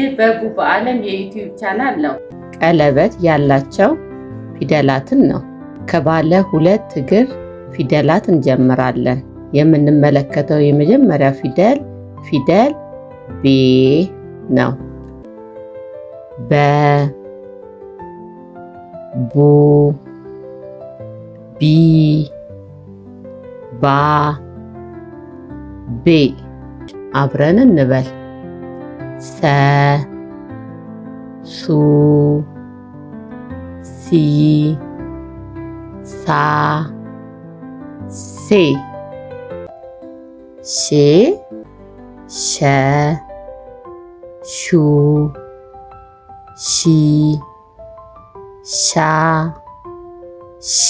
ይህ በቡ በዓለም የዩቲዩብ ቻናል ነው። ቀለበት ያላቸው ፊደላትን ነው። ከባለ ሁለት እግር ፊደላት እንጀምራለን። የምንመለከተው የመጀመሪያ ፊደል ቤ ነው። በ፣ ቡ፣ ቢ፣ ባ፣ ቤ። አብረን እንበል። ሰ፣ ሱ፣ ሲ፣ ሳ፣ ሴ። ሼ፣ ሸ፣ ሹ፣ ሺ፣ ሻ፣ ሼ።